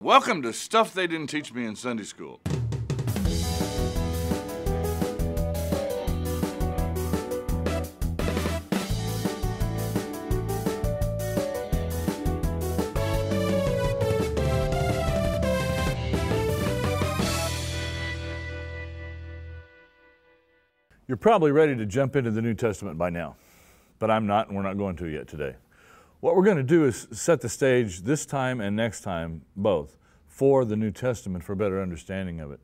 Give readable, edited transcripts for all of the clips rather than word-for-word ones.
Welcome to Stuff They Didn't Teach Me in Sunday School. You're probably ready to jump into the New Testament by now, but I'm not, and we're not going to yet today. What we're going to do is set the stage this time and next time, both, for the New Testament for a better understanding of it.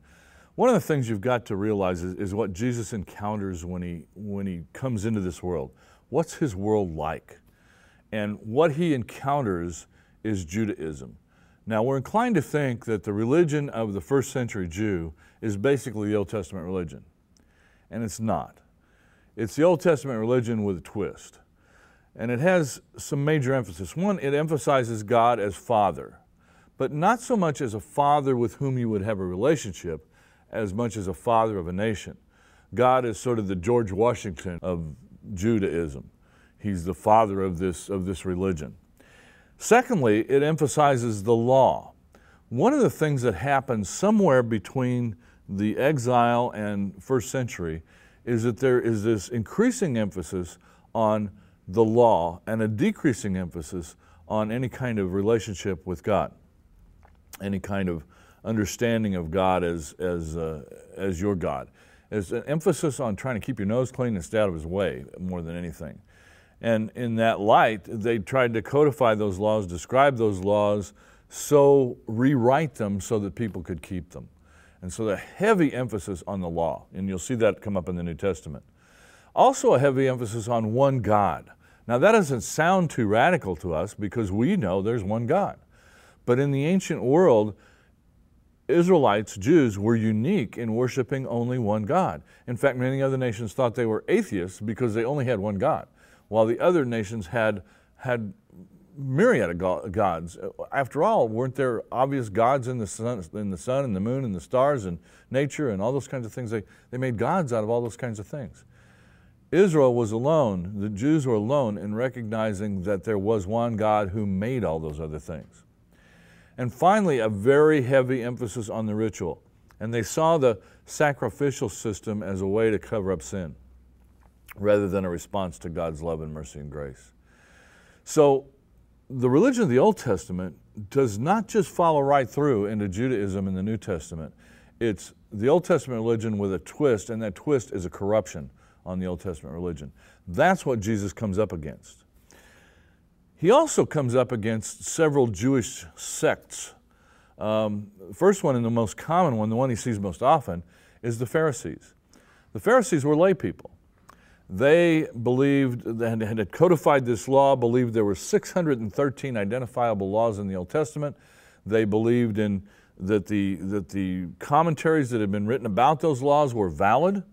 One of the things you've got to realize is what Jesus encounters when he comes into this world. What's his world like? And what he encounters is Judaism. Now, we're inclined to think that the religion of the first century Jew is basically the Old Testament religion. And it's not. It's the Old Testament religion with a twist. And it has some major emphasis. One, it emphasizes God as Father, but not so much as a father with whom you would have a relationship as much as a father of a nation. God is sort of the George Washington of Judaism. He's the father of this religion. Secondly, it emphasizes the law. One of the things that happens somewhere between the exile and first century is that there is this increasing emphasis on the law and a decreasing emphasis on any kind of relationship with God, any kind of understanding of God as your God. There's an emphasis on trying to keep your nose clean and stay out of his way more than anything. And in that light, they tried to codify those laws, describe those laws, so rewrite them so that people could keep them. And so the heavy emphasis on the law, and you'll see that come up in the New Testament. Also a heavy emphasis on one God. Now that doesn't sound too radical to us because we know there's one God. But in the ancient world, Israelites, Jews, were unique in worshiping only one God. In fact, many other nations thought they were atheists because they only had one God, while the other nations had myriad of gods. After all, weren't there obvious gods in the sun and the moon and the stars and nature and all those kinds of things? They made gods out of all those kinds of things. Israel was alone, the Jews were alone in recognizing that there was one God who made all those other things. And finally, a very heavy emphasis on the ritual. And they saw the sacrificial system as a way to cover up sin, rather than a response to God's love and mercy and grace. So the religion of the Old Testament does not just follow right through into Judaism in the New Testament. It's the Old Testament religion with a twist, and that twist is a corruption on the Old Testament religion. That's what Jesus comes up against. He also comes up against several Jewish sects. The first one and the most common one, the one he sees most often, is the Pharisees. The Pharisees were lay people. They believed, they had codified this law, believed there were 613 identifiable laws in the Old Testament. They believed that the commentaries that had been written about those laws were valid.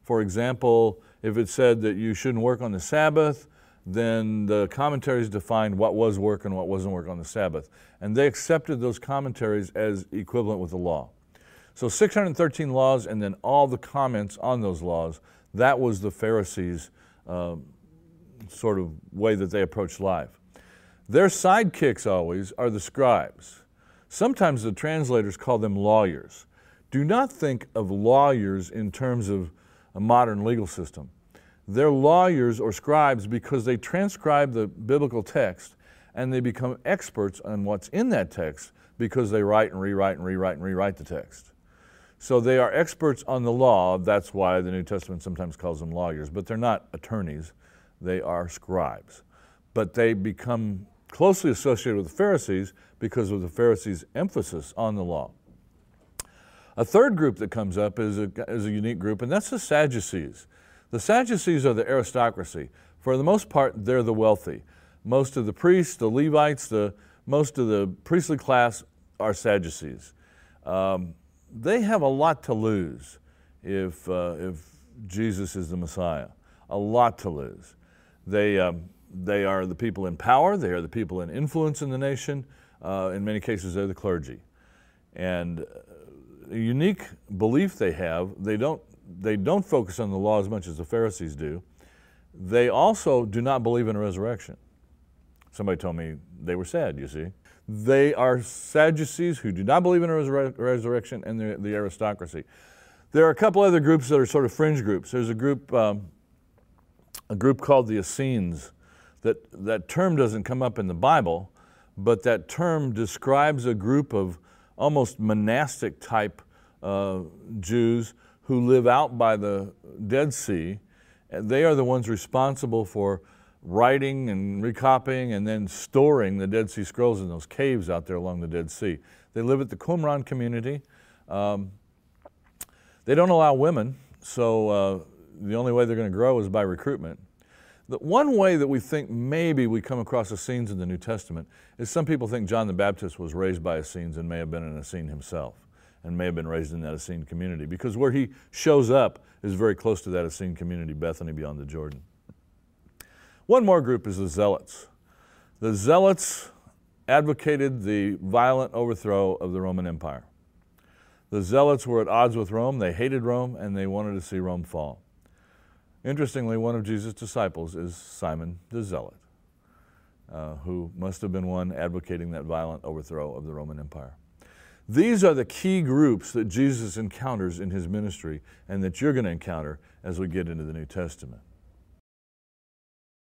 For example, if it said that you shouldn't work on the Sabbath, then the commentaries defined what was work and what wasn't work on the Sabbath. And they accepted those commentaries as equivalent with the law. So 613 laws and then all the comments on those laws, that was the Pharisees' sort of way that they approached life. Their sidekicks always are the scribes. Sometimes the translators call them lawyers. Do not think of lawyers in terms of a modern legal system. They're lawyers or scribes because they transcribe the biblical text and they become experts on what's in that text because they write and rewrite and rewrite and rewrite the text. So they are experts on the law. That's why the New Testament sometimes calls them lawyers, but they're not attorneys. They are scribes. But they become closely associated with the Pharisees because of the Pharisees' emphasis on the law. A third group that comes up is a unique group, and that's the Sadducees. The Sadducees are the aristocracy. For the most part, they're the wealthy. Most of the priests, the Levites, most of the priestly class are Sadducees. They have a lot to lose if Jesus is the Messiah. A lot to lose. They are the people in power. They are the people in influence in the nation. In many cases, they're the clergy. And a unique belief they have, they don't focus on the law as much as the Pharisees do. They also do not believe in a resurrection. Somebody told me they were sad, you see. They are Sadducees who do not believe in a resurrection, and they're the aristocracy. There are a couple other groups that are sort of fringe groups. There's a group called the Essenes. That term doesn't come up in the Bible, but that term describes a group of almost monastic type Jews who live out by the Dead Sea. They are the ones responsible for writing and recopying and then storing the Dead Sea Scrolls in those caves out there along the Dead Sea. They live at the Qumran community. They don't allow women, so the only way they're going to grow is by recruitment. The one way that we think maybe we come across Essenes in the New Testament is some people think John the Baptist was raised by Essenes and may have been an Essene himself and may have been raised in that Essene community, because where he shows up is very close to that Essene community, Bethany beyond the Jordan. One more group is the Zealots. The Zealots advocated the violent overthrow of the Roman Empire. The Zealots were at odds with Rome. They hated Rome, and they wanted to see Rome fall. Interestingly, one of Jesus' disciples is Simon the Zealot, who must have been one advocating that violent overthrow of the Roman Empire. These are the key groups that Jesus encounters in his ministry and that you're going to encounter as we get into the New Testament.